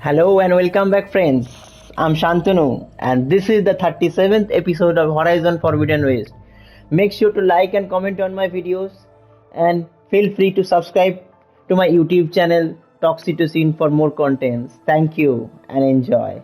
Hello and welcome back, friends. I'm Shantanu, and this is the 37th episode of Horizon Forbidden West. Make sure to like and comment on my videos, and feel free to subscribe to my YouTube channel Toxytocin for more contents. Thank you and enjoy.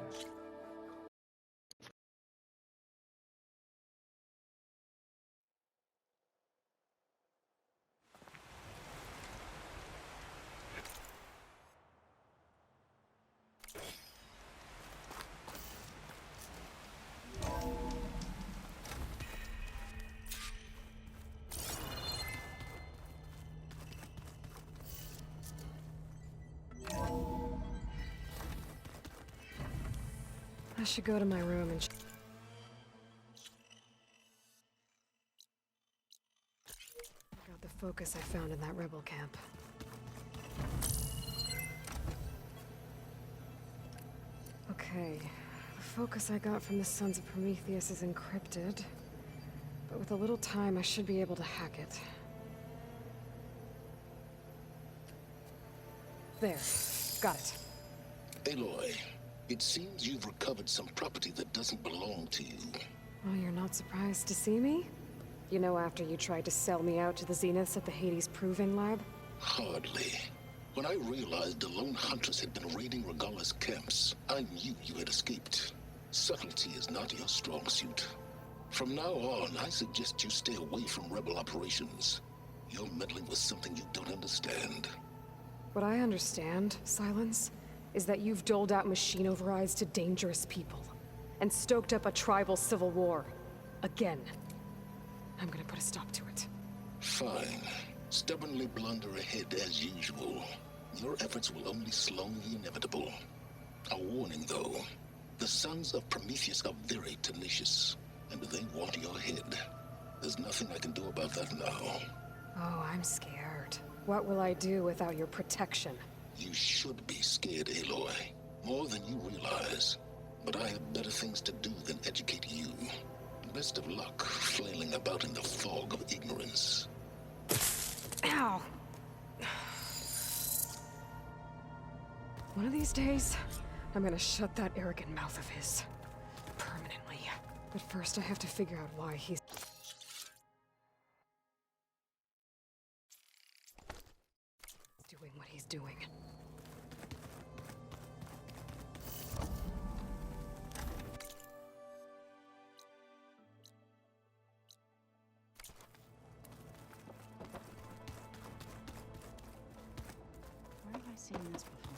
I should go to my room and got the focus I found in that rebel camp. Okay, the focus I got from the Sons of Prometheus is encrypted, but with a little time I should be able to hack it. There, got it. Aloy, it seems you've recovered some property that doesn't belong to you. Oh, you're not surprised to see me? You know, after you tried to sell me out to the Zeniths at the Hades Proving Lab? Hardly. When I realized the lone huntress had been raiding Regala's camps, I knew you had escaped. Subtlety is not your strong suit. From now on, I suggest you stay away from rebel operations. You're meddling with something you don't understand. What I understand, Silence, is that you've doled out machine overrides to dangerous people, and stoked up a tribal civil war. Again. I'm gonna put a stop to it. Fine. Stubbornly blunder ahead as usual. Your efforts will only slow the inevitable. A warning, though. The Sons of Prometheus are very tenacious, and they want your head. There's nothing I can do about that now. Oh, I'm scared. What will I do without your protection? You should be scared, Aloy. More than you realize. But I have better things to do than educate you. Best of luck flailing about in the fog of ignorance. Ow! One of these days, I'm gonna shut that arrogant mouth of his. Permanently. But first I have to figure out why he's doing what he's doing. Where have I seen this before?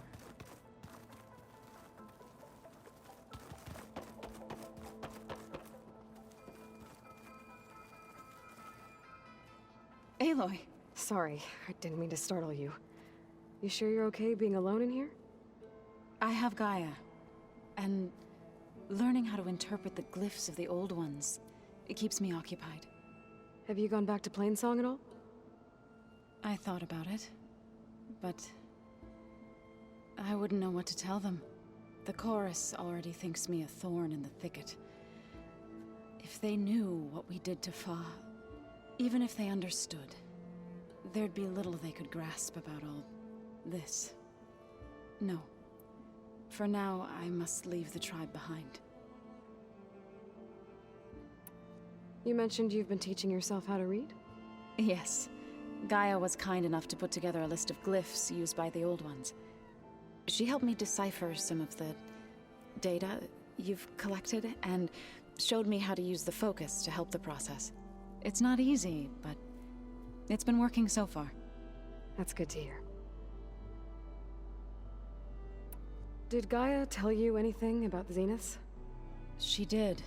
Aloy! Sorry, I didn't mean to startle you. You sure you're okay being alone in here? I have Gaia, and learning how to interpret the glyphs of the old ones, it keeps me occupied. Have you gone back to Plainsong at all? I thought about it, but I wouldn't know what to tell them. The chorus already thinks me a thorn in the thicket. If they knew what we did to Fa, even if they understood, there'd be little they could grasp about all this. No. For now, I must leave the tribe behind. You mentioned you've been teaching yourself how to read? Yes. Gaia was kind enough to put together a list of glyphs used by the old ones. She helped me decipher some of the data you've collected, and showed me how to use the focus to help the process. It's not easy, but it's been working so far. That's good to hear. Did Gaia tell you anything about the Zeniths? She did,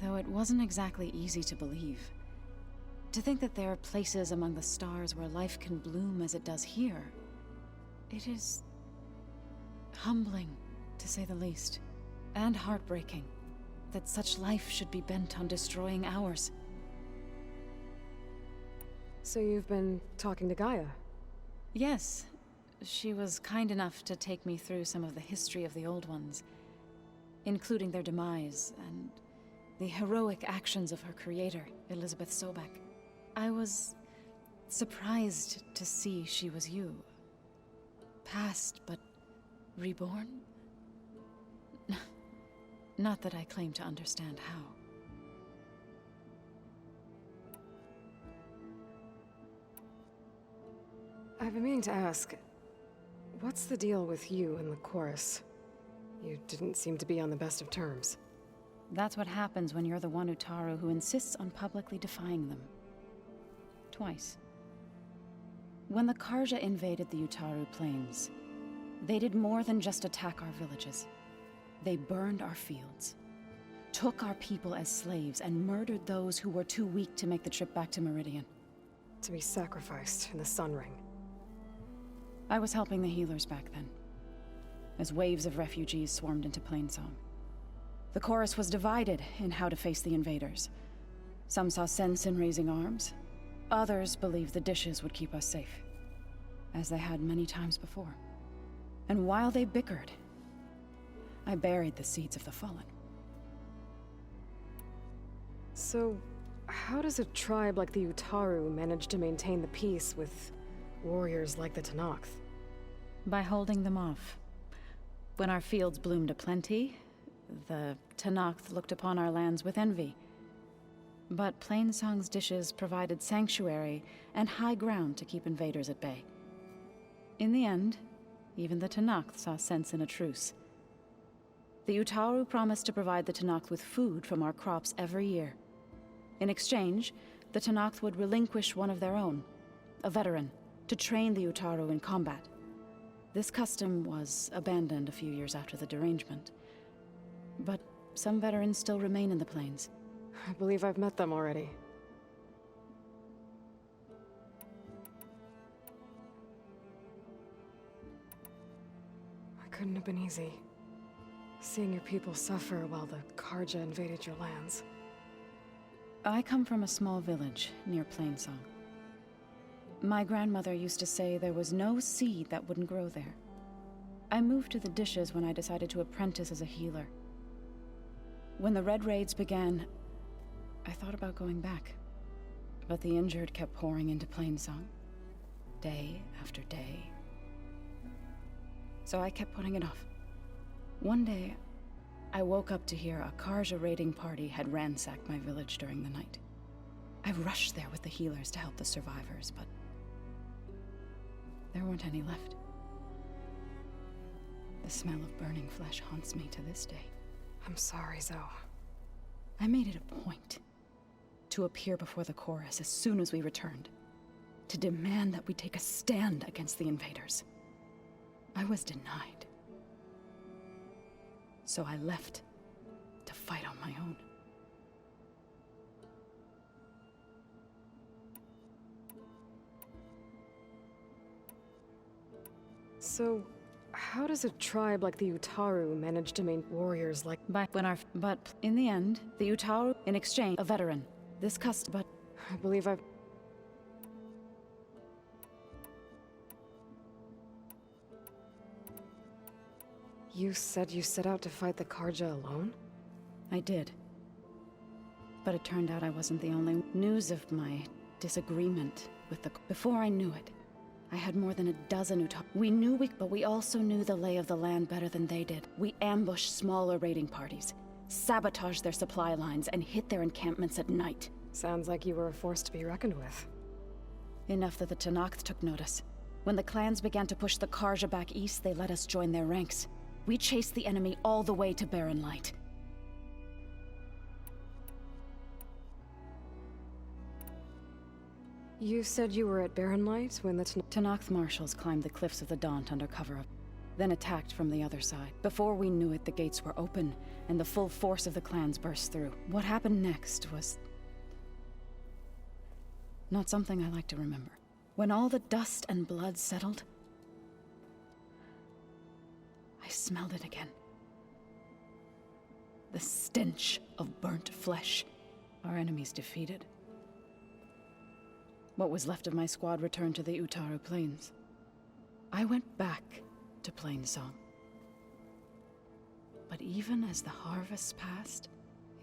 though it wasn't exactly easy to believe. To think that there are places among the stars where life can bloom as it does here, it is humbling, to say the least, and heartbreaking that such life should be bent on destroying ours. So you've been talking to Gaia? Yes, she was kind enough to take me through some of the history of the old ones, including their demise and the heroic actions of her creator, Elizabeth Sobek. I was surprised to see she was you. Past, but Reborn? Not that I claim to understand how. I've been meaning to ask, what's the deal with you and the chorus? You didn't seem to be on the best of terms. That's what happens when you're the one Utaru who insists on publicly defying them. Twice. When the Karja invaded the Utaru plains, they did more than just attack our villages. They burned our fields, took our people as slaves, and murdered those who were too weak to make the trip back to Meridian. To be sacrificed in the Sun Ring. I was helping the healers back then, as waves of refugees swarmed into Plainsong. The chorus was divided in how to face the invaders. Some saw sense in raising arms. Others believed the dishes would keep us safe, as they had many times before. And while they bickered, I buried the seeds of the fallen. So, how does a tribe like the Utaru manage to maintain the peace with warriors like the Tenakth? By holding them off. When our fields bloomed aplenty, the Tenakth looked upon our lands with envy. But Plainsong's dishes provided sanctuary and high ground to keep invaders at bay. In the end, even the Tenakth saw sense in a truce. The Utaru promised to provide the Tenakth with food from our crops every year. In exchange, the Tenakth would relinquish one of their own, a veteran, to train the Utaru in combat. This custom was abandoned a few years after the derangement. But some veterans still remain in the plains. I believe I've met them already. It couldn't have been easy. Seeing your people suffer while the Karja invaded your lands. I come from a small village near Plainsong. My grandmother used to say there was no seed that wouldn't grow there. I moved to the dishes when I decided to apprentice as a healer. When the Red Raids began, I thought about going back. But the injured kept pouring into Plainsong, day after day. So I kept putting it off. One day, I woke up to hear a Karja raiding party had ransacked my village during the night. I rushed there with the healers to help the survivors, but there weren't any left. The smell of burning flesh haunts me to this day. I'm sorry, Zoe. I made it a point to appear before the chorus as soon as we returned, to demand that we take a stand against the invaders. I was denied. So I left to fight on my own. So, how does a tribe like the Utaru manage to maintain warriors like... But in the end, the Utaru, in exchange, a veteran. This but... I believe I've... You said you set out to fight the Karja alone? I did. But it turned out I wasn't the only news of my disagreement with the... Before I knew it, I had more than a dozen Utaru. We knew but we also knew the lay of the land better than they did. We ambushed smaller raiding parties, sabotaged their supply lines, and hit their encampments at night. Sounds like you were a force to be reckoned with. Enough that the Tenakth took notice. When the clans began to push the Karja back east, they let us join their ranks. We chased the enemy all the way to Barren Light. You said you were at Barren Light when the Tenakth marshals climbed the cliffs of the Daunt under cover of, then attacked from the other side. Before we knew it, the gates were open, and the full force of the clans burst through. What happened next was not something I like to remember. When all the dust and blood settled, I smelled it again. The stench of burnt flesh. Our enemies defeated. What was left of my squad returned to the Utaru Plains. I went back to Plainsong. But even as the harvests passed,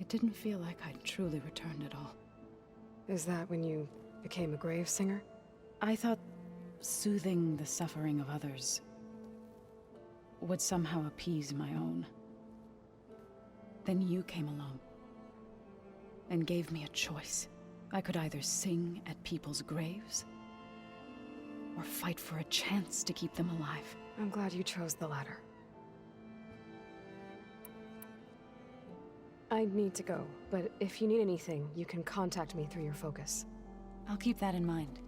it didn't feel like I'd truly returned at all. Is that when you became a grave singer? I thought soothing the suffering of others would somehow appease my own. Then you came along and gave me a choice. I could either sing at people's graves or fight for a chance to keep them alive. I'm glad you chose the latter. I need to go, but if you need anything, you can contact me through your focus. I'll keep that in mind.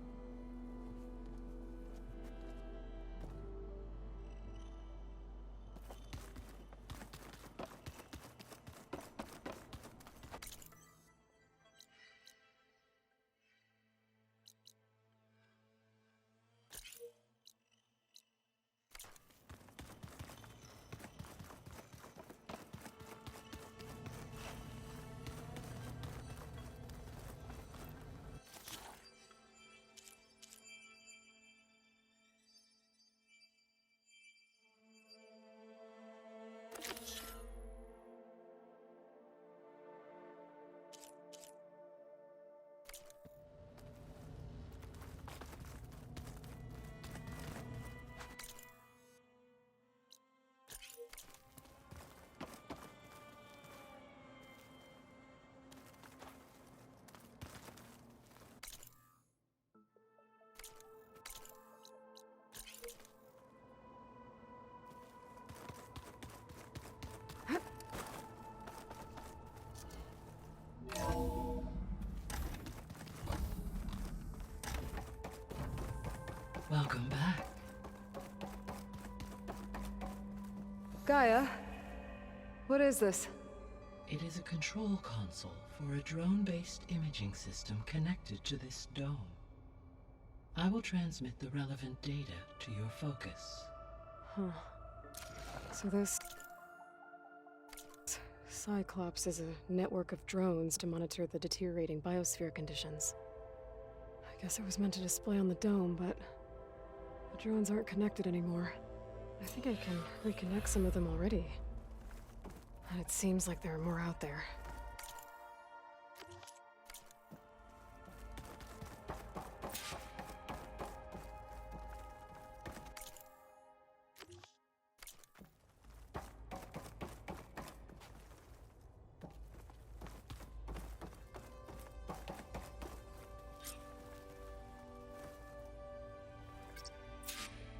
Welcome back. Gaia, what is this? It is a control console for a drone-based imaging system connected to this dome. I will transmit the relevant data to your focus. Huh. So this Cyclops is a network of drones to monitor the deteriorating biosphere conditions. I guess it was meant to display on the dome, but the drones aren't connected anymore. I think I can reconnect some of them already. And it seems like there are more out there.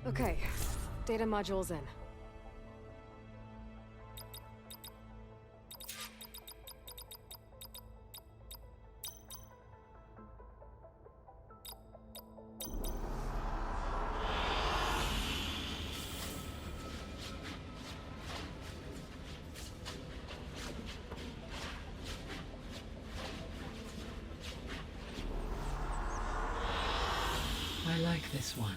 Okay, data module's in. I like this one.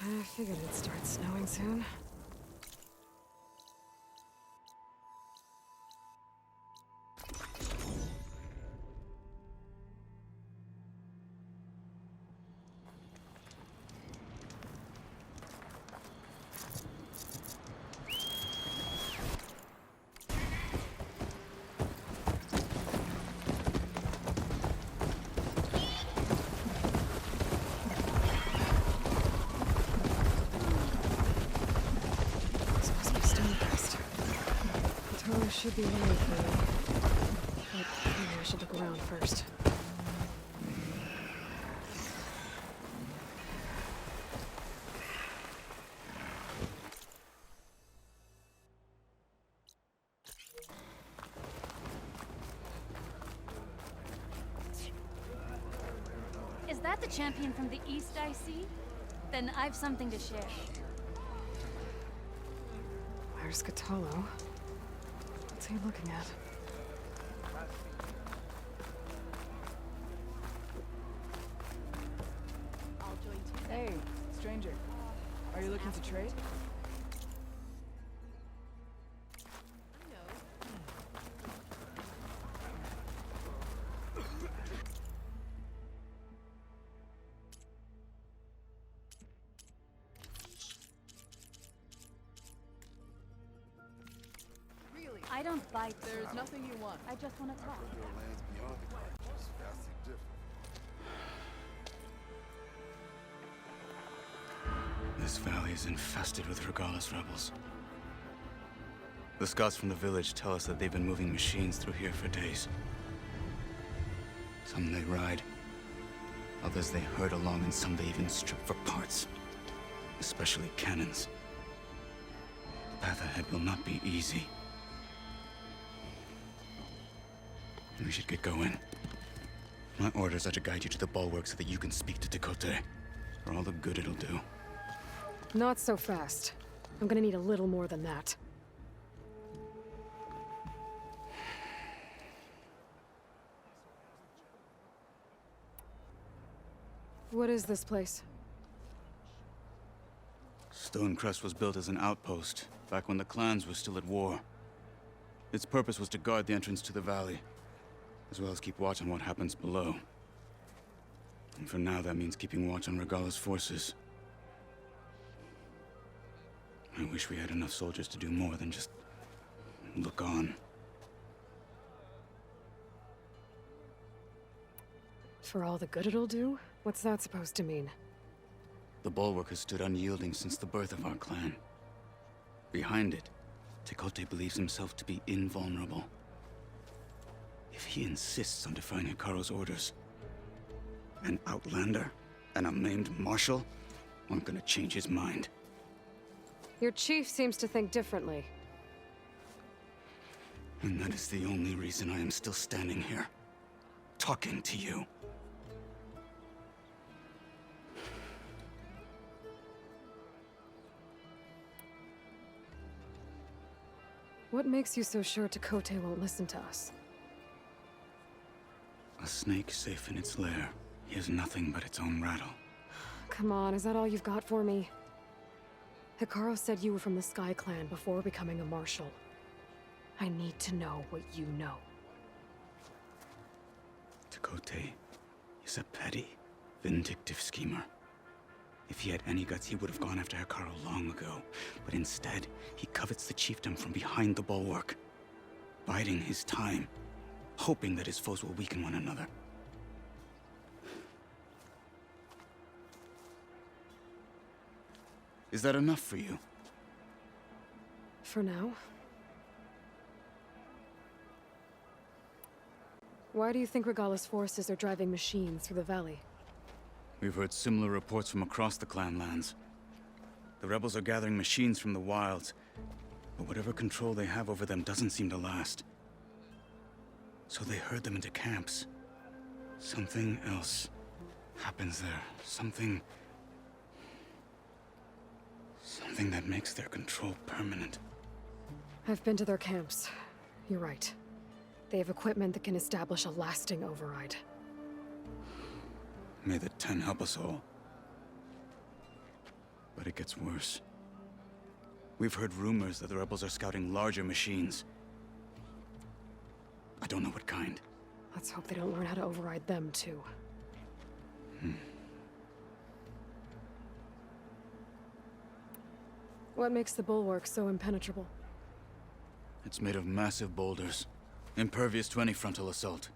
I figured it'd start snowing soon. should be waiting for you. But maybe I should look around first. Is that the champion from the East I see? Then I've something to share. There's Catallo. What's he looking at? Hey, stranger. Are you looking to trade? I don't bite. There's nothing you want. I just want to talk. This valley is infested with Regalis rebels. The scouts from the village tell us that they've been moving machines through here for days. Some they ride, others they herd along, and some they even strip for parts. Especially cannons. The path ahead will not be easy. We should get going. My orders are to guide you to the bulwark so that you can speak to Tekote. For all the good it'll do. Not so fast. I'm gonna need a little more than that. What is this place? Stonecrest was built as an outpost, back when the clans were still at war. Its purpose was to guard the entrance to the valley, as well as keep watch on what happens below. And for now, that means keeping watch on Regalis forces. I wish we had enough soldiers to do more than just look on. For all the good it'll do? What's that supposed to mean? The bulwark has stood unyielding since the birth of our clan. Behind it, Tekote believes himself to be invulnerable. If he insists on defying Hikaru's orders, an outlander and a maimed marshal aren't gonna change his mind. Your chief seems to think differently. And that is the only reason I am still standing here, talking to you. What makes you so sure Tekote won't listen to us? A snake safe in its lair hears nothing but its own rattle. Come on, is that all you've got for me? Hikaru said you were from the Sky Clan before becoming a marshal. I need to know what you know. Tekote is a petty, vindictive schemer. If he had any guts, he would have gone after Hikaru long ago. But instead, he covets the chiefdom from behind the bulwark, biding his time, hoping that his foes will weaken one another. Is that enough for you? For now. Why do you think Regalis forces are driving machines through the valley? We've heard similar reports from across the clan lands. The rebels are gathering machines from the wilds, but whatever control they have over them doesn't seem to last. So they herd them into camps. Something else happens there. Something that makes their control permanent. I've been to their camps. You're right. They have equipment that can establish a lasting override. May the Ten help us all. But it gets worse. We've heard rumors that the rebels are scouting larger machines. I don't know what kind. Let's hope they don't learn how to override them, too. What makes the bulwark so impenetrable? It's made of massive boulders, impervious to any frontal assault.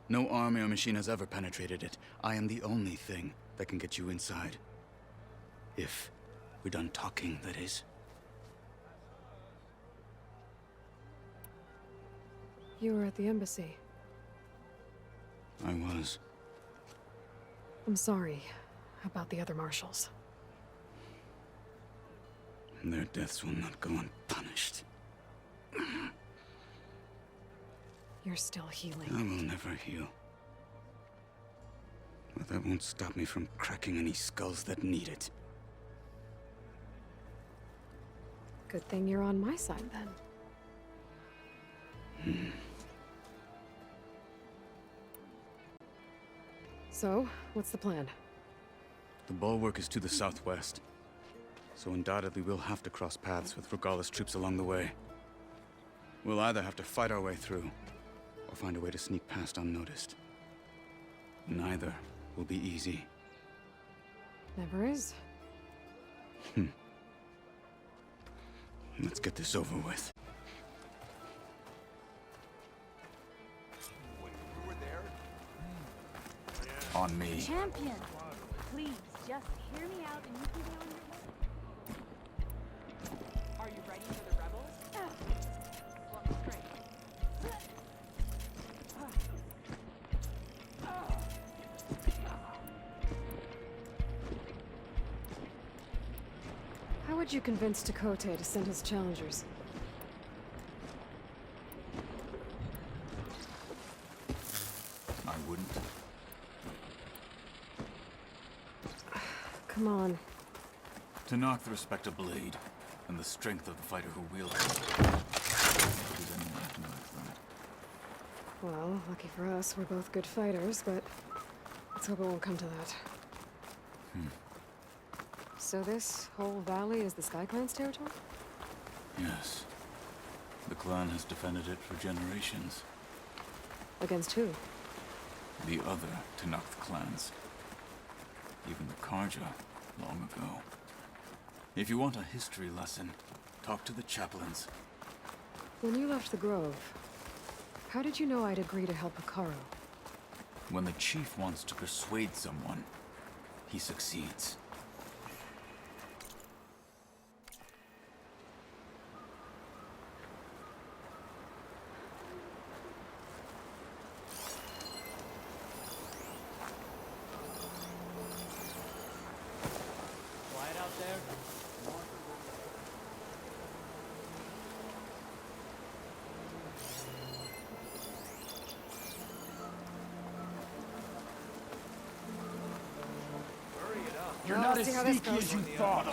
No army or machine has ever penetrated it. I am the only thing that can get you inside. If we're done talking, that is. You were at the embassy. I was. I'm sorry about the other marshals. Their deaths will not go unpunished. You're still healing. I will never heal. But that won't stop me from cracking any skulls that need it. Good thing you're on my side, then. So, what's the plan? The bulwark is to the southwest, so undoubtedly we'll have to cross paths with Regalla's troops along the way. We'll either have to fight our way through, or find a way to sneak past unnoticed. Neither will be easy. Never is. Let's get this over with. On me. Champion! Please, just hear me out and you can get on your way. Are you ready for the rebels? Walk straight. How would you convince Tekote to send his challengers? I wouldn't. Come on. To knock the respect of blade, and the strength of the fighter who wields it. Does anyone have to match that? Well, lucky for us, we're both good fighters, but let's hope it won't come to that. So this whole valley is the Sky Clan's territory? Yes. The clan has defended it for generations. Against who? The other Tenakth clans. Even the Karja, long ago. If you want a history lesson, talk to the chaplains. When you left the Grove, how did you know I'd agree to help Akaro? When the chief wants to persuade someone, he succeeds. Quiet out there. You're not as sneaky as you thought.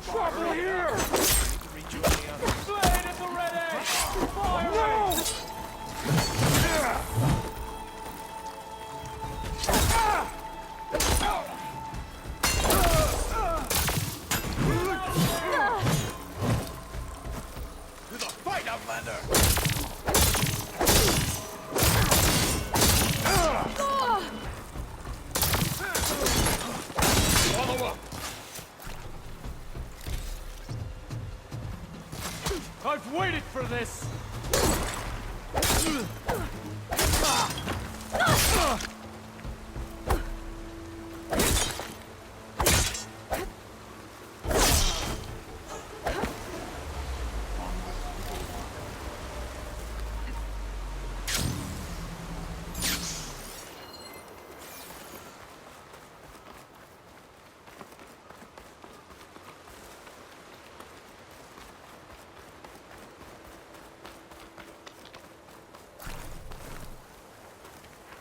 Trouble here! Blade at the ready! Fire! No! To the fight, Outlander! Follow up! I've waited for this!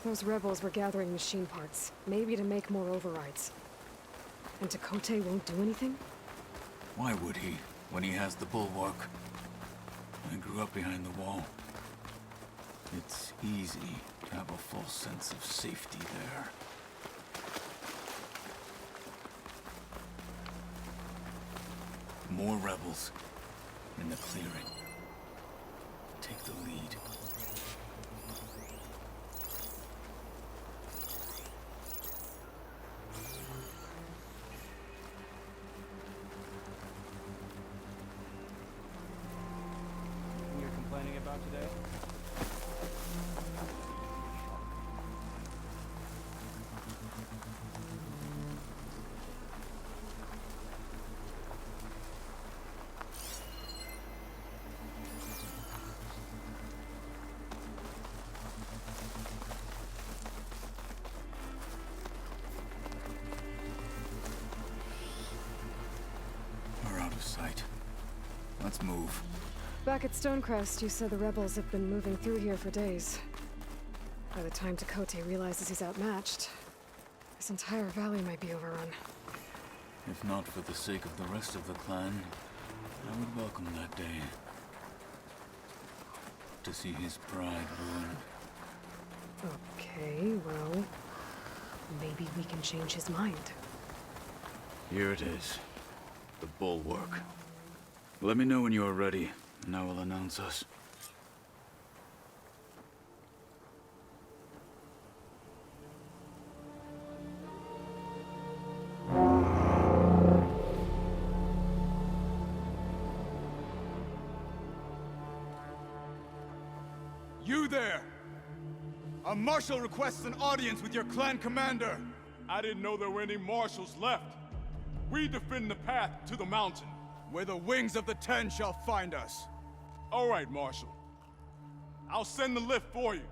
Those rebels were gathering machine parts, maybe to make more overrides. And Tekote won't do anything? Why would he, when he has the bulwark? I grew up behind the wall. It's easy to have a false sense of safety there. More rebels in the clearing. Take the lead. You're complaining about today? of sight. Let's move. Back at Stonecrest, you said the rebels have been moving through here for days. By the time Tekote realizes he's outmatched, this entire valley might be overrun. If not for the sake of the rest of the clan, I would welcome that day. To see his pride ruined. Okay, well, maybe we can change his mind. Here it is. The bulwark. Let me know when you are ready, and I will announce us. You there! A marshal requests an audience with your clan commander! I didn't know there were any marshals left. We defend the path to the mountain. Where the wings of the Ten shall find us. All right, Marshal. I'll send the lift for you.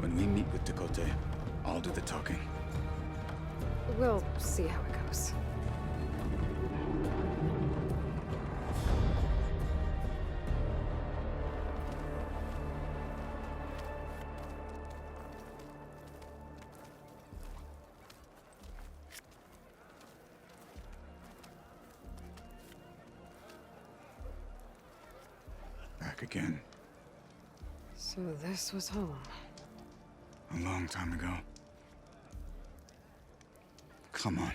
When we meet with Tekote, I'll do the talking. We'll see how it goes. Back again. So this was home. A long time ago. Come on.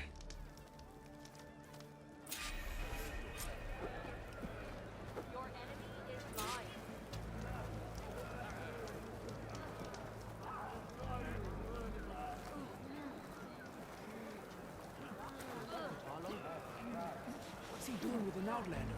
What's he doing with an outlander?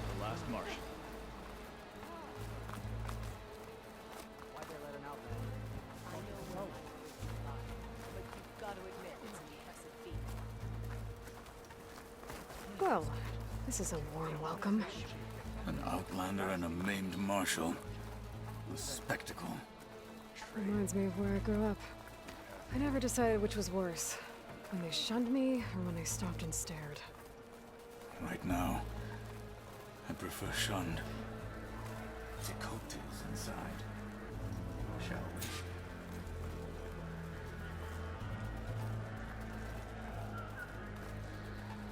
The last marshal. Why'd they let an outlander? I don't know. But you've got to admit, it's an impressive feat. Well, this is a warm welcome. An outlander and a maimed marshal. A spectacle. Reminds me of where I grew up. I never decided which was worse. When they shunned me, or when they stopped and stared. Right now, I prefer shunned. Tekote's inside. Shall we?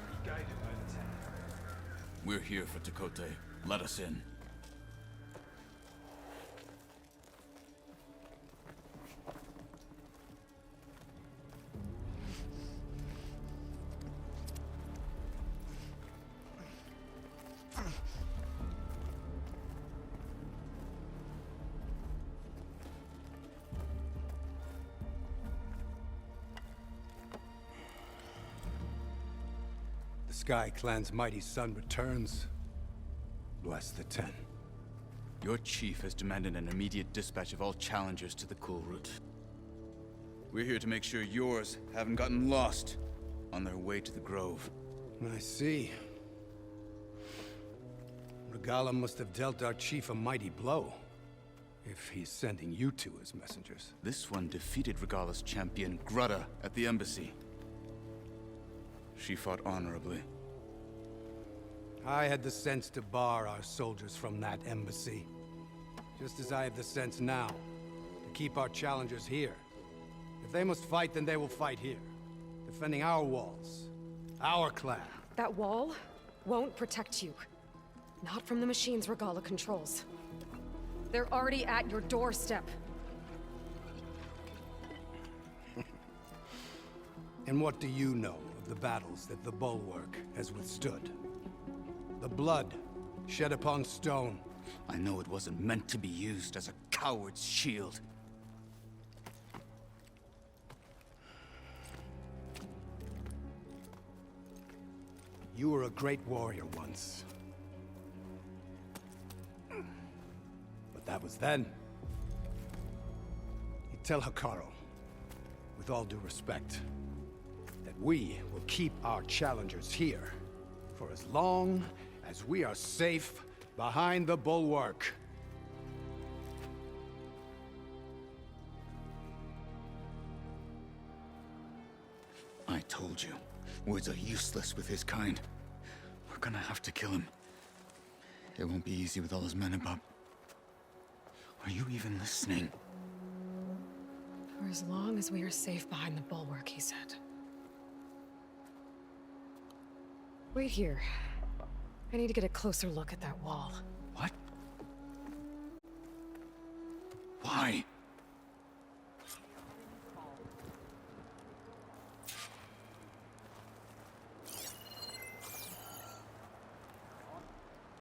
Be guided by the Ten. We're here for Tekote. Let us in. The Sky Clan's mighty son returns. Bless the Ten. Your chief has demanded an immediate dispatch of all challengers to the cool route. We're here to make sure yours haven't gotten lost on their way to the Grove. I see. Regala must have dealt our chief a mighty blow, if he's sending you two as messengers. This one defeated Regala's champion, Grudda, at the embassy. She fought honorably. I had the sense to bar our soldiers from that embassy. Just as I have the sense now, to keep our challengers here. If they must fight, then they will fight here. Defending our walls. Our clan. That wall won't protect you. Not from the machines Regala controls. They're already at your doorstep. And what do you know of the battles that the Bulwark has withstood? The blood Shed upon stone. I know it wasn't meant to be used as a coward's shield. You were a great warrior once. But that was then. You tell Hikaru, with all due respect, that we will keep our challengers here for as long as we are safe behind the bulwark. I told you, words are useless with his kind. We're gonna have to kill him. It won't be easy with all his men about. Are you even listening? For as long as we are safe behind the bulwark, he said. Wait here. I need to get a closer look at that wall. What? Why?